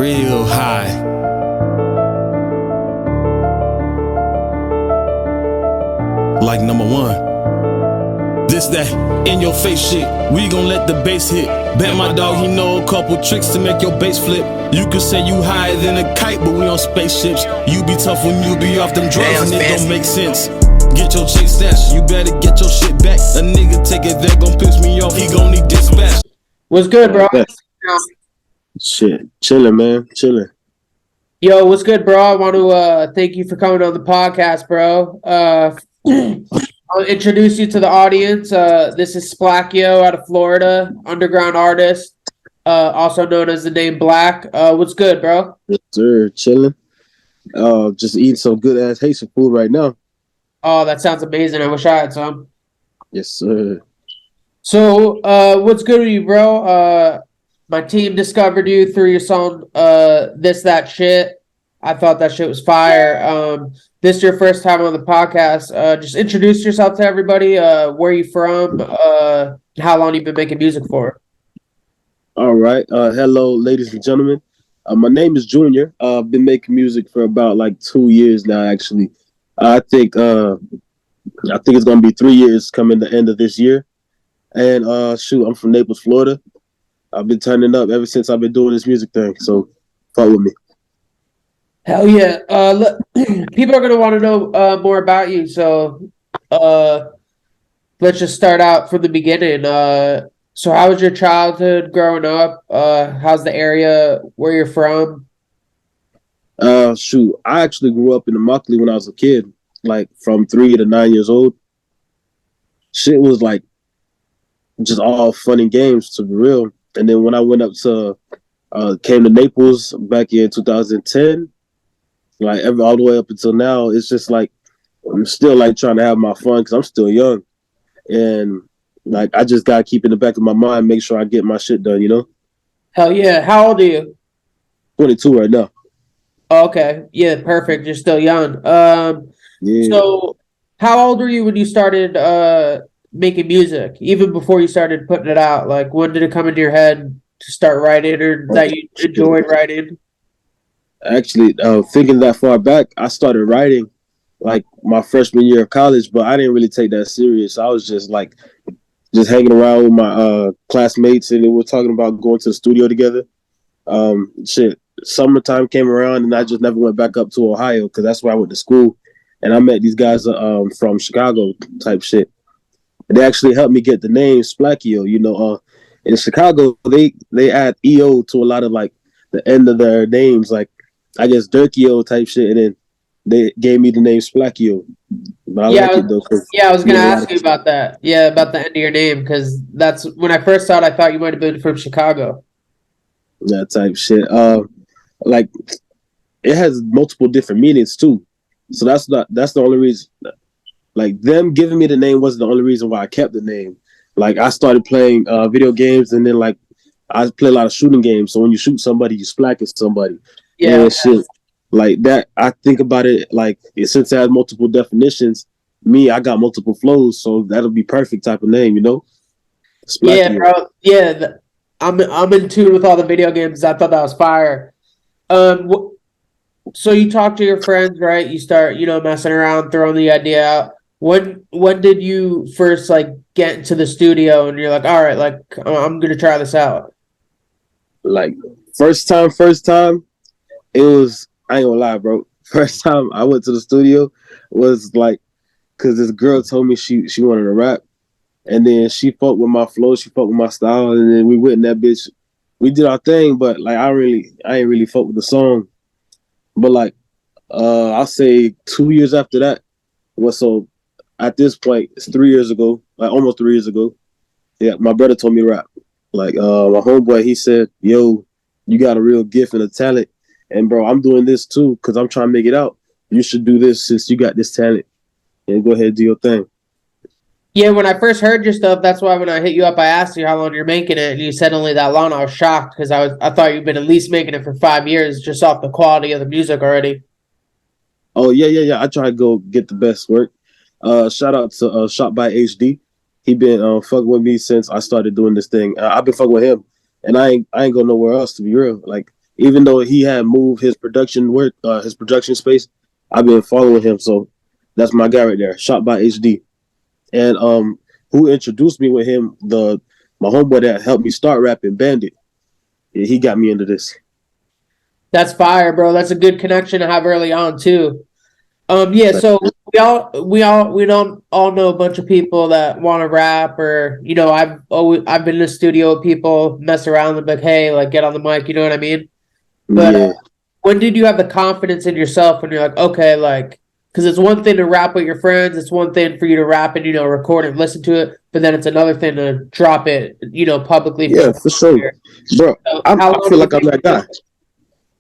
real high. Like number one, this that in your face shit. We gon' let the bass hit. Bet my dog he know a couple tricks to make your bass flip. You could say you higher than a kite, but we on spaceships. You be tough when you be off them drugs, and it don't make sense. Get your chick stashed, you better get your shit back. A nigga take it there, gon' piss me off, he gon' need dispatch. What's good, bro? Shit, chilling, man, chilling. Yo, what's good, bro? I want to thank you for coming on the podcast, bro. I'll introduce you to the audience. This is Splackio out of Florida, underground artist, also known as the name Black. What's good, bro? Yes, sir, chilling. Just eating some good ass Haitian food right now. Oh, that sounds amazing. I wish I had some. Yes, sir. So, what's good with you, bro? My team discovered you through your song, This That Shit. I thought that shit was fire. This is your first time on the podcast. Just introduce yourself to everybody. Where you from? How long you been making music for? All right. Hello, ladies and gentlemen. My name is Junior. I've been making music for about like 2 years now. Actually, I think it's gonna be 3 years coming the end of this year. And I'm from Naples, Florida. I've been turning up ever since I've been doing this music thing. So, follow me. Hell yeah. Look, people are going to want to know more about you. So let's just start out from the beginning. So how was your childhood growing up? How's the area where you're from? I actually grew up in Immokalee when I was a kid, like from 3 to 9 years old. Shit was like just all fun and games, to be real. And then when I went up to, came to Naples back in 2010, like all the way up until now, it's just like I'm still like trying to have my fun because I'm still young, and like I just gotta keep in the back of my mind, make sure I get my shit done. You know. Hell yeah! How old are you? 22 right now. Okay, yeah, perfect. You're still young. Yeah. So how old were you when you started making music? Even before you started putting it out, like when did it come into your head to start writing, or that you enjoyed writing? Actually, thinking that far back, I started writing like my freshman year of college, but I didn't really take that serious. I was just hanging around with my classmates, and we were talking about going to the studio together. Summertime came around, and I just never went back up to Ohio because that's where I went to school, and I met these guys from Chicago type shit. And they actually helped me get the name Splackio. You know, in Chicago, they add EO to a lot of like the end of their names, like I guess Dirkio type shit, and then they gave me the name Splackio. But I like it though. Yeah, I was gonna ask you about that. Yeah, about the end of your name, because that's when I first saw it. I thought you might have been from Chicago. That type shit. Like it has multiple different meanings too. So that's the only reason. Like them giving me the name wasn't the only reason why I kept the name. Like I started playing video games, and then like I play a lot of shooting games. So when you shoot somebody, you splack at somebody. Yeah, and shit like that. I think about it like since it has multiple definitions. I got multiple flows, so that'll be perfect type of name, you know. Splackio. Yeah, bro. Yeah, I'm in tune with all the video games. I thought that was fire. So you talk to your friends, right? You start, messing around, throwing the idea out. When did you first like get into the studio and you're like, all right, like I'm gonna try this out? Like first time. It was, I ain't gonna lie, bro. First time I went to the studio was like, cause this girl told me she wanted to rap, and then she fucked with my flow, she fucked with my style, and then we went in that bitch. We did our thing, but like I ain't really fucked with the song. But like, I'll say 2 years after that. So at this point, it's 3 years ago, like almost 3 years ago. Yeah, my brother told me to rap. Like my homeboy, he said, "Yo, you got a real gift and a talent." And bro, I'm doing this too because I'm trying to make it out. You should do this since you got this talent, and go ahead and do your thing. Yeah, when I first heard your stuff, that's why when I hit you up, I asked you how long you're making it, and you said only that long. I was shocked because I thought you'd been at least making it for 5 years just off the quality of the music already. Oh yeah. I try to go get the best work. Shout out to Shot by HD. He been fucking with me since I started doing this thing. I've been fucking with him, and I ain't going nowhere else, to be real. Like Even though he had moved his production work, his production space, I've been following him. So that's my guy right there. Shot by HD. And who introduced me with him? My homeboy that helped me start rapping, Bandit. Yeah, he got me into this. That's fire, bro. That's a good connection to have early on too. Yeah, so we don't all know a bunch of people that want to rap, or I've been in the studio with people, mess around and be like, hey, like get on the mic, you know what I mean? But Yeah. when did you have the confidence in yourself when you're like, okay, like, because it's one thing to rap with your friends, it's one thing for you to rap and record and listen to it, but then it's another thing to drop it, publicly. Yeah, for sure, bro. So I feel like I'm that guy,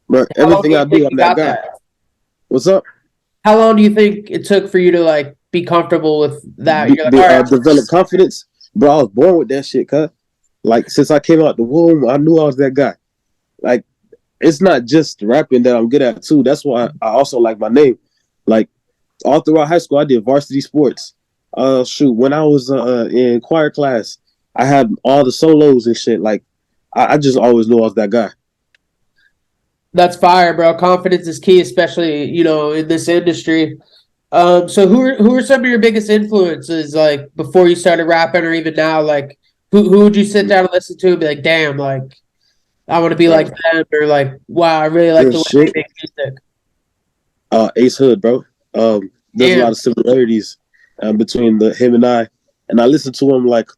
bro. how long do Everything you I think do, I'm you that got guy. that? What's up? How long do you think it took for you to like be comfortable with that? You're like, all right, Develop confidence, bro. I was born with that shit, cuz. Like since I came out the womb, I knew I was that guy. Like it's not just rapping that I'm good at too. That's why I also like my name. Like all throughout high school, I did varsity sports. When I was in choir class, I had all the solos and shit. Like I just always knew I was that guy. that's fire, bro. Confidence is key, especially in this industry. So who are some of your biggest influences, like before you started rapping, or even now? Like who would you sit down and listen to and be like, damn, like I want to be like them, or like, wow, I really like Real the way they shit. make music. Ace Hood, bro. There's a lot Damn. of similarities between him and I listened to him like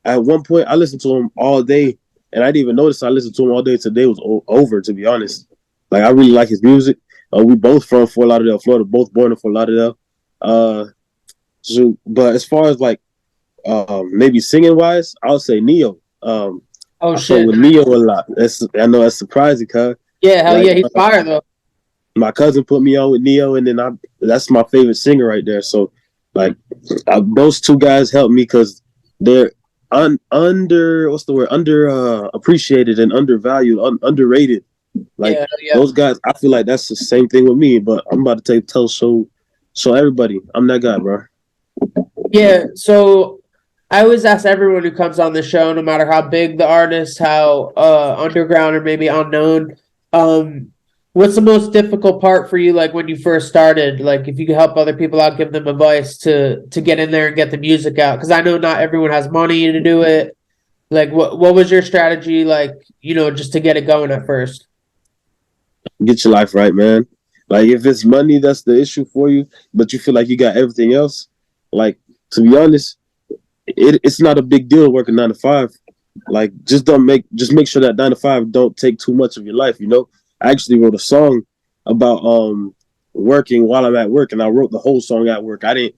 at one point. I listened to him all day, and I didn't even notice I listened to him all day. Today was over, to be honest. Like I really like his music. We both from Fort Lauderdale, Florida. Both born in Fort Lauderdale. But as far as like maybe singing wise, I'll say Neo. Oh I fuck shit. with Neo a lot. I know that's surprising, cuz. Yeah, hell Like yeah, he's fire though. my cousin put me on with Neo, and then that's my favorite singer right there. So like those two guys helped me because they're under what's the word, under appreciated and undervalued, underrated. Like Yeah, hell yeah. those guys, I feel like that's the same thing with me. But I'm about to show everybody I'm that guy, bro. Yeah, so I always ask everyone who comes on the show, no matter how big the artist, how underground or maybe unknown, um, what's the most difficult part for you, like when you first started? Like if you could help other people out, give them advice to get in there and get the music out. Because I know not everyone has money to do it. Like what was your strategy, like, just to get it going at first? Get your life right, man. Like if it's money that's the issue for you, but you feel like you got everything else, like to be honest, it's not a big deal working 9 to 5. Like just make sure that 9 to 5 don't take too much of your life. I actually wrote a song about working while I'm at work, and I wrote the whole song at work. I didn't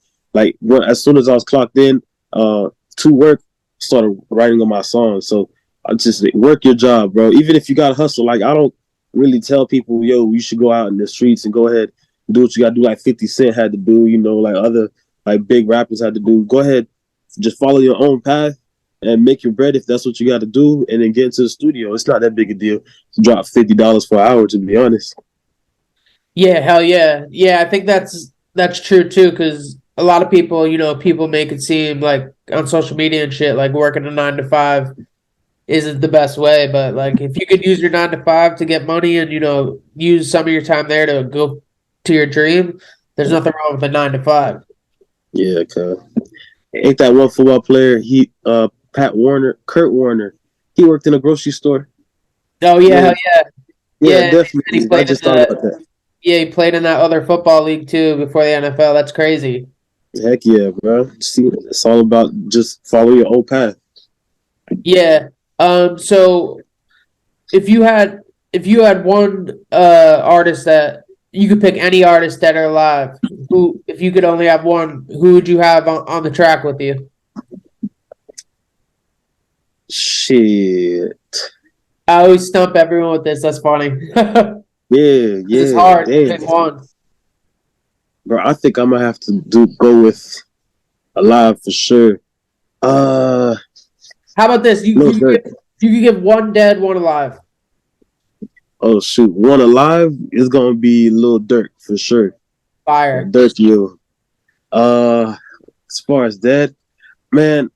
as soon as I was clocked in to work, started writing on my song. So I just work your job, bro. Even if you got to hustle, like I don't really tell people, yo, you should go out in the streets and go ahead and do what you got to do. Like 50 Cent had to do, like other like big rappers had to do. Go ahead, just follow your own path and make your bread if that's what you got to do, and then get into the studio. It's not that big a deal to drop $50 for an hour, to be honest. Yeah, hell yeah. Yeah, I think that's true too, because a lot of people, people make it seem like on social media and shit, like working a 9 to 5 isn't the best way. But like if you could use your 9 to 5 to get money and, use some of your time there to go to your dream, there's nothing wrong with a 9 to 5. Yeah, cuz. Ain't that one football player? Kurt Warner. He worked in a grocery store. Oh yeah, Man, hell yeah. yeah, Yeah. And he definitely. I played in just thought about that. he played in that other football league too before the NFL. That's crazy. Heck yeah, bro. See, it's all about just follow your own path. Yeah. So if you had one artist that you could pick, any artist that are alive, who, if you could only have one, who would you have on the track with you? Shit. I always stump everyone with this. That's funny. Yeah, It's yeah, hard to damn. pick one. Bro, I think I'm gonna have to go with Alive for sure. Uh How about this? You no you sir. you could give one dead, one alive. Oh shoot. One alive is gonna be Lil Durk for sure. Fire. Durk, you. As far as that, man,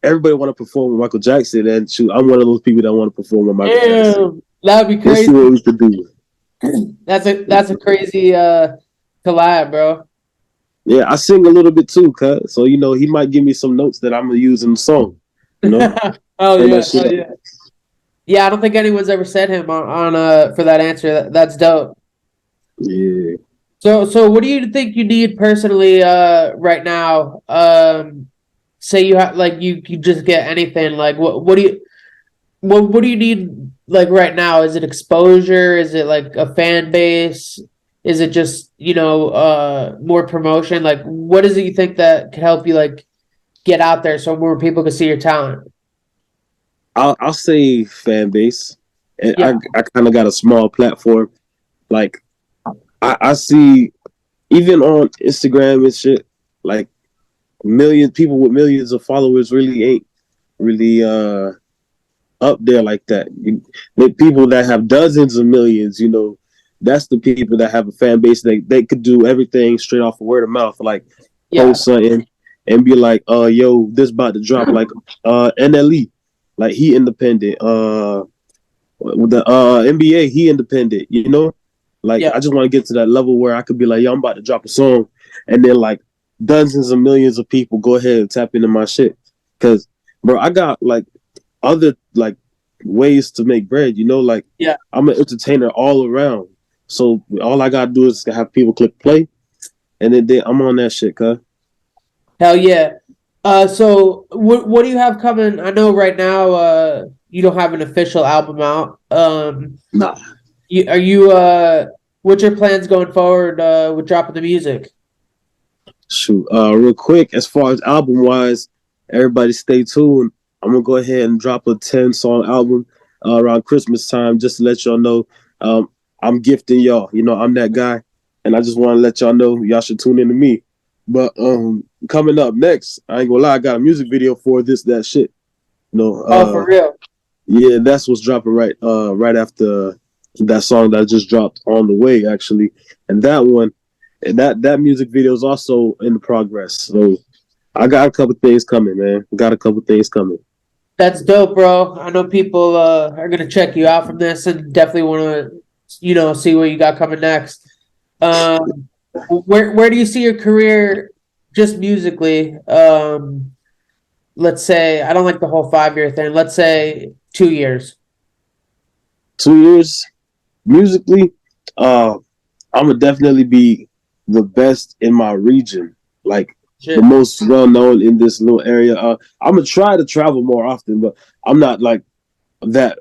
everybody want to perform with Michael Jackson, and shoot, I'm one of those people that want to perform with Michael Jackson. Damn. That would be Let's see crazy. what we could do. That's a crazy collab, bro. Yeah, I sing a little bit too, cuz. So, he might give me some notes that I'm gonna use in the song. You know? Oh Turn that yeah, shit oh up. yeah. Yeah, I don't think anyone's ever said him on for that answer. That's dope. Yeah. So what do you think you need personally right now? Say you have like you just get anything like what do you need like right now? Is it exposure? Is it like a fan base? Is it just, more promotion? Like what is it you think that could help you like get out there so more people can see your talent? I'll say fan base. And Yeah. I kind of got a small platform. Like I see even on Instagram and shit, like million people with millions of followers really ain't really up there like that. With people that have dozens of millions, that's the people that have a fan base. They could do everything straight off of word of mouth, like Yeah. post something and be like, yo, this about to drop, like NLE, like he independent. With the NBA, he independent, Like Yeah. I just want to get to that level where I could be like, yo, I'm about to drop a song, and then like dozens of millions of people go ahead and tap into my shit. Cause bro, I got like other like ways to make bread, like Yeah. I'm an entertainer all around. So all I gotta do is have people click play and then I'm on that shit, cuz. Hell yeah. So what do you have coming? I know right now you don't have an official album out. Nah. Are you what's your plans going forward with dropping the music? Shoot. Real quick, as far as album wise, everybody stay tuned. I'm gonna go ahead and drop a 10-song album around Christmas time, just to let y'all know. I'm gifting y'all. I'm that guy, and I just want to let y'all know y'all should tune in to me. But coming up next, I ain't gonna lie, I got a music video for this that shit. Oh, for real? Yeah, that's what's dropping right after that song that just dropped on the way actually, and that one, and that music video is also in progress. So I got a couple things coming, man. Got a couple things coming. That's dope, bro. I know people are gonna check you out from this and definitely want to, see what you got coming next. Where do you see your career just musically? Let's say I don't like the whole 5 year thing. Let's say 2 years. 2 years musically, I'm gonna definitely be the best in my region, like the Shit. most well known in this little area. I'm gonna try to travel more often, but I'm not like that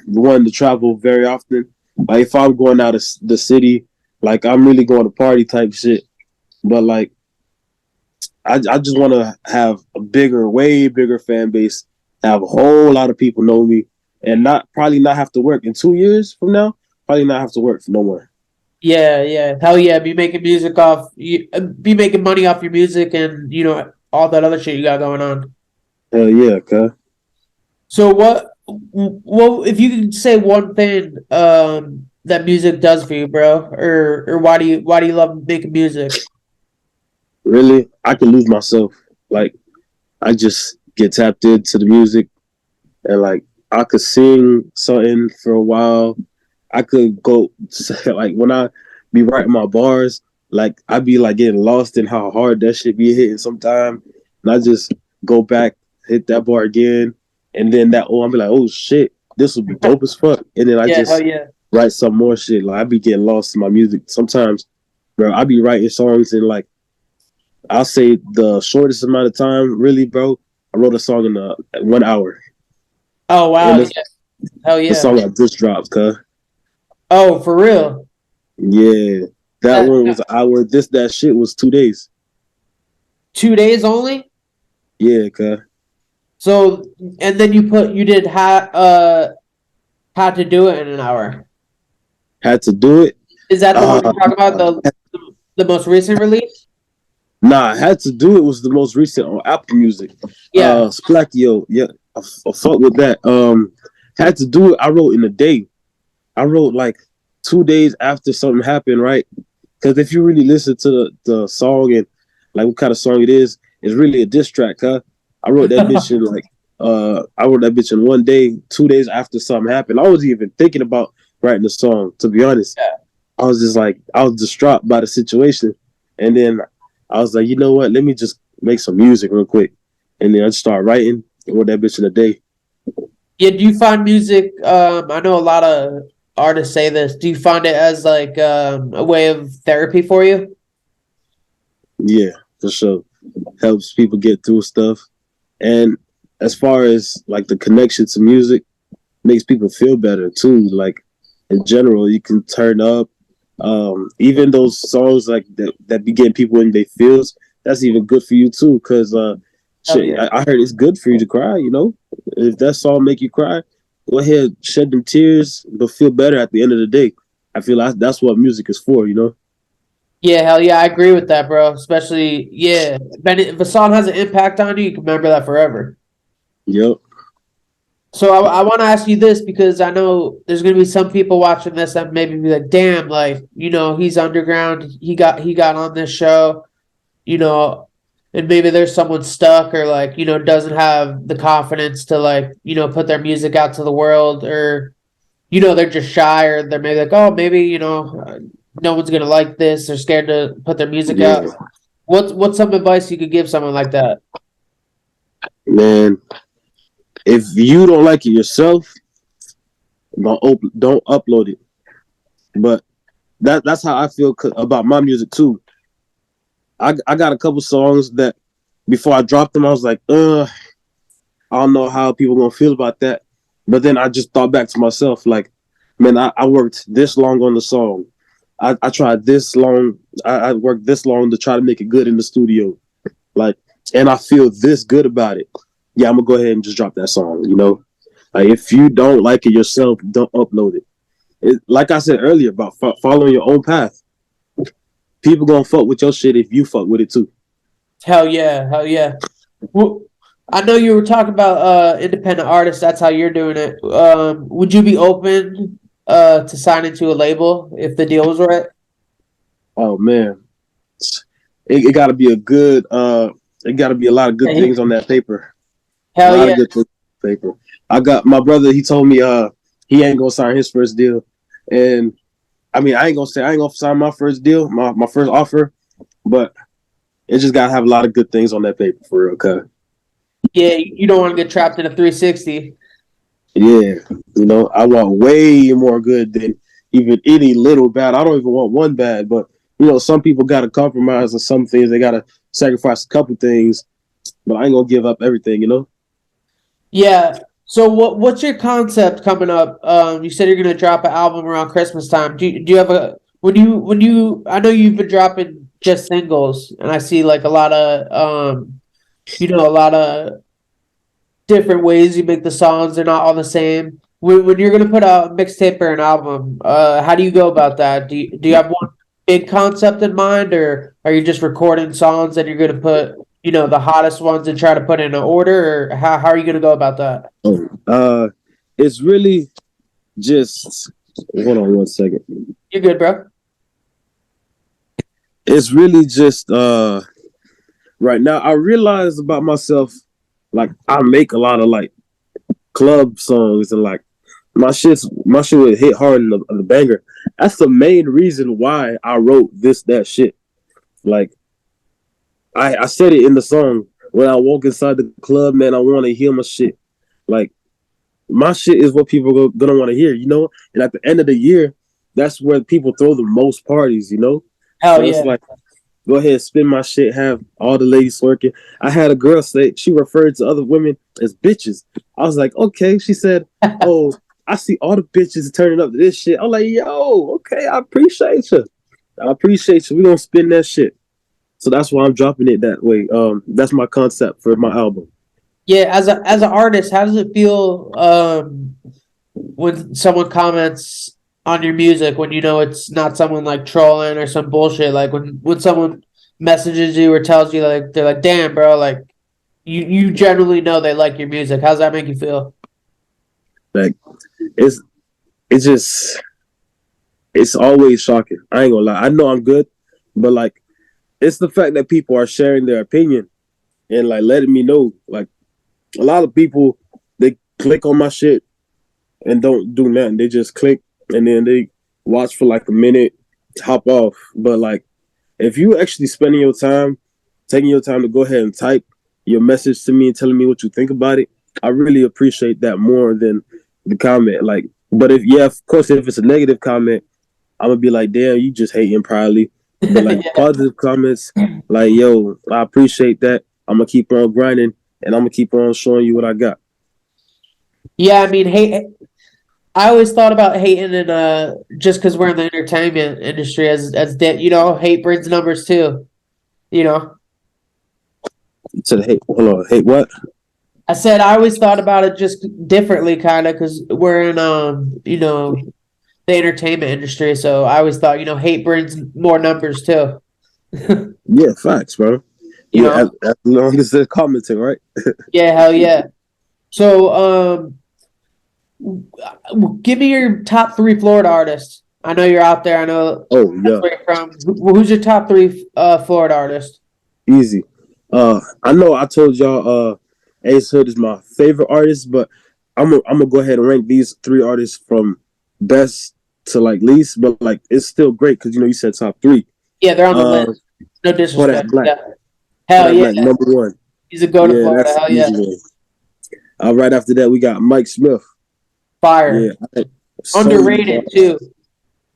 one to travel very often. Like if I'm going out of the city, like I'm really going to party type shit. But like I just want to have a bigger, way bigger fan base, have a whole lot of people know me, and probably not have to work in 2 years from now. Probably not have to work for no more. Yeah, yeah. Hell yeah. Be making music off you be making money off your music and all that other shit you got going on. Hell yeah, cuz. So what if you could say one thing that music does for you, bro? Or why do you love making music? Really, I can lose myself. Like I just get tapped into the music, and like I could sing something for a while. I could go like when I be writing my bars, like I be like getting lost in how hard that shit be hitting sometime, and I just go back, hit that bar again, and then I'll be like, oh shit, this would be dope as fuck, and then I Yeah, hell just yeah. write some more shit. Like I be getting lost in my music sometimes, bro. I be writing songs in like I'll say the shortest amount of time, really, bro. I wrote a song in 1 hour, Oh and wow, this yeah. Hell the yeah. song I just dropped, cuz. Oh, for real? Yeah, that That, one was an hour. That shit was 2 days. 2 days only? Yeah, cuz. So and then you did how to do it in an hour. Had to do it. Is that the one Uh, you're talking about, the most recent release? nah, had to do it was the most recent on Apple Music. Yeah. Splackio, yeah, I fuck with that. Had to do it. I wrote in a day. I wrote like 2 days after something happened, right? Because if you really listen to the song and like what kind of song it is, it's really a diss track, huh? I wrote that bitch in like I wrote that bitch in 1 day. 2 days after something happened, I wasn't even thinking about writing the song. To be honest, Yeah. I was just like, I was distraught by the situation, and then I was like, you know what? Let me just make some music real quick, and then I just started writing. I wrote that bitch in a day. Yeah, do you find music? I know a lot of artists say this. Do you find it as like a way of therapy for you? Yeah, for sure. Helps people get through stuff, and as far as like the connection to music, makes people feel better too. Like in general, you can turn up. Even those songs like that be getting people in their feels. That's even good for you too, because Hell shit, yeah. I heard it's good for you to cry. You know, if that song make you cry, go ahead, shed them tears, but feel better at the end of the day. I feel like that's what music is for. You know. Yeah, hell yeah, I agree with that, bro. Especially, yeah, if a song has an impact on you, you can remember that forever. Yep. So I want to ask you this because I know there's gonna be some people watching this that maybe be like, damn, like, he's underground. He got on this show, you know, and maybe there's someone stuck or like, doesn't have the confidence to like, put their music out to the world or, they're just shy or they're maybe like, oh, maybe, no one's gonna like this. They're scared to put their music out. Yeah. What's some advice you could give someone like that? Man, if you don't like it yourself, don't upload it. But that's how I feel about my music too. I got a couple songs that before I dropped them, I was like, I don't know how people gonna feel about that. But then I just thought back to myself, like, man, I worked this long on the song. I tried this long. I worked this long to try to make it good in the studio. Like, and I feel this good about it. Yeah, I'm gonna go ahead and just drop that song. You know, like if you don't like it yourself, don't upload it. Like I said earlier about following your own path. People gonna fuck with your shit if you fuck with it too. Hell yeah, hell yeah. Well, I know you were talking about independent artists. That's how you're doing it. Would you be open to signing to a label if the deal was right? Oh man, it got to be a good. It got to be a lot of good things on that paper. A Hell lot of yeah. good things on paper. I got my brother. He told me he ain't gonna sign his first deal, and I mean I ain't gonna sign my first deal, my first offer, but it just gotta have a lot of good things on that paper for real. Okay. Yeah, you don't want to get trapped in a 360. Yeah, I want way more good than even any little bad. I don't even want one bad, but some people got to compromise on some things. They got to sacrifice a couple things, but I ain't gonna give up everything. Yeah. So what's your concept coming up? You said you're gonna drop an album around Christmas time. Do you have a when you I know you've been dropping just singles and I see like a lot of a lot of different ways you make the songs. They're not all the same. When you're gonna put out a mixtape or an album, how do you go about that? Do you have one big concept in mind, or are you just recording songs that you're gonna put, the hottest ones and try to put in an order, or how are you gonna go about that? Oh, it's really just hold on 1 second. You're good, bro. It's really just right now. I realize about myself, like I make a lot of like club songs and like my shit would hit hard in the banger. That's the main reason why I wrote that shit. Like I said it in the song when I walk inside the club, man. I want to hear my shit. Like my shit is what people are gonna want to hear. And at the end of the year, that's where people throw the most parties. Hell So it's yeah. like, go ahead, spin my shit, have all the ladies working. I had a girl say she referred to other women as bitches. I was like, okay. She said, oh, I see all the bitches turning up to this shit. I'm like, yo, okay, I appreciate you. I appreciate you. We gonna spin that shit. So that's why I'm dropping it that way. That's my concept for my album. Yeah, as an artist, how does it feel when someone comments on your music when you know it's not someone like trolling or some bullshit? Like when someone messages you or tells you like they're like, "Damn, bro!" Like you generally know they like your music. How's that make you feel? Like it's it's just it's always shocking. I ain't gonna lie. I know I'm good, but like it's the fact that people are sharing their opinion and like letting me know like a lot of people they click on my shit and don't do nothing. They just click and then they watch for like a minute, hop off. But like if you actually spending your time, taking your time to go ahead and type your message to me and telling me what you think about it, I really appreciate that more than the comment. Like, but if yeah, of course, if it's a negative comment, I'm gonna be like, damn, you just hating probably. But like Yeah. positive comments, like yo, I appreciate that. I'm gonna keep on grinding and I'm gonna keep on showing you what I got. Yeah, I mean, hate. I always thought about hating and just because we're in the entertainment industry hate brings numbers too. You know, To the hate, hold on, hate what? I said I always thought about it just differently, kind of, because we're in the entertainment industry. So I always thought hate brings more numbers too. Yeah, facts, bro. You Yeah, know, as long as they're commenting, right? yeah, hell yeah. So give me your top three Florida artists. I know you're out there. I know Oh that's yeah, where you're from. Who's your top three Florida artist? easy. I know I told y'all Ace Hood is my favorite artist, but I'm gonna go ahead and rank these three artists from best to like least, but like it's still great because you said top three. Yeah, they're on the Uh, list. No Kodak disrespect. Black, Yeah. Hell Kodak yeah. Black, number one. He's a go to Yeah, Florida. that's Hell yeah. easy one. Right after that, we got Mike Smith. Yeah, Fire. so Underrated too.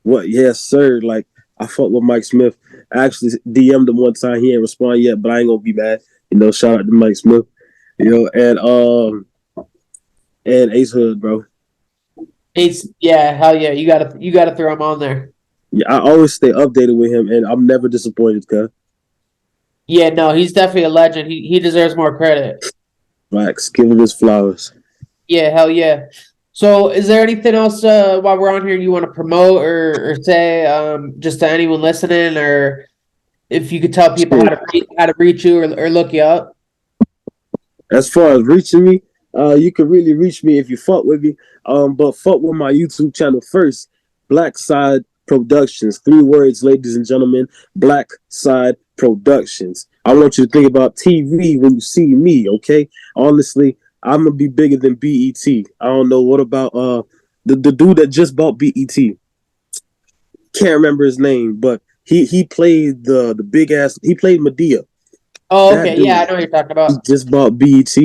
what? Yes, sir. Like I fuck with Mike Smith. I actually DM'd him one time. He ain't respond yet, but I ain't gonna be mad. Shout out to Mike Smith. And Ace Hood, bro. Yeah, hell yeah. You gotta throw him on there. Yeah, I always stay updated with him, and I'm never disappointed. Cause Yeah, no, he's definitely a legend. He deserves more credit. Max, give him his flowers. Yeah, hell yeah. So is there anything else while we're on here you want to promote or say just to anyone listening, or if you could tell people Shit. how to reach you or look you up? As far as reaching me, you can really reach me if you fuck with me. But fuck with my YouTube channel first. Black Side Productions. 3 words, ladies and gentlemen. Black Side Productions. I want you to think about TV when you see me, okay? Honestly, I'm gonna be bigger than BET. I don't know what about the dude that just bought BET. Can't remember his name, but he played the big ass. He played Medea. Oh, That okay. dude. Yeah, I know what you're talking He about. just bought BET.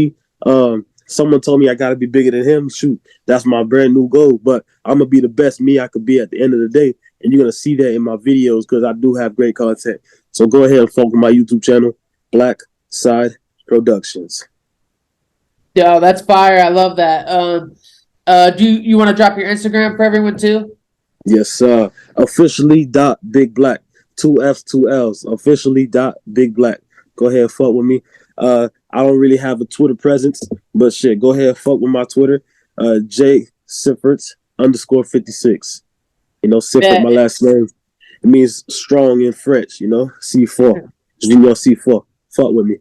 Someone told me I gotta be bigger than him. Shoot, that's my brand new goal. But I'm gonna be the best me I could be at the end of the day, and you're gonna see that in my videos because I do have great content. So go ahead and follow my YouTube channel, Black Side Productions. Yo, that's fire. I love that. Do you want to drop your Instagram for everyone too? Yes, sir. Officially dot Big Black. 2 F's, 2 L's. Officially dot Big Black. Go ahead and fuck with me. I don't really have a Twitter presence, but shit, go ahead and fuck with my Twitter. J Siffords _56. Sifford, Bet. my last name. It means strong in French, C4. Junior C4. Fuck with me.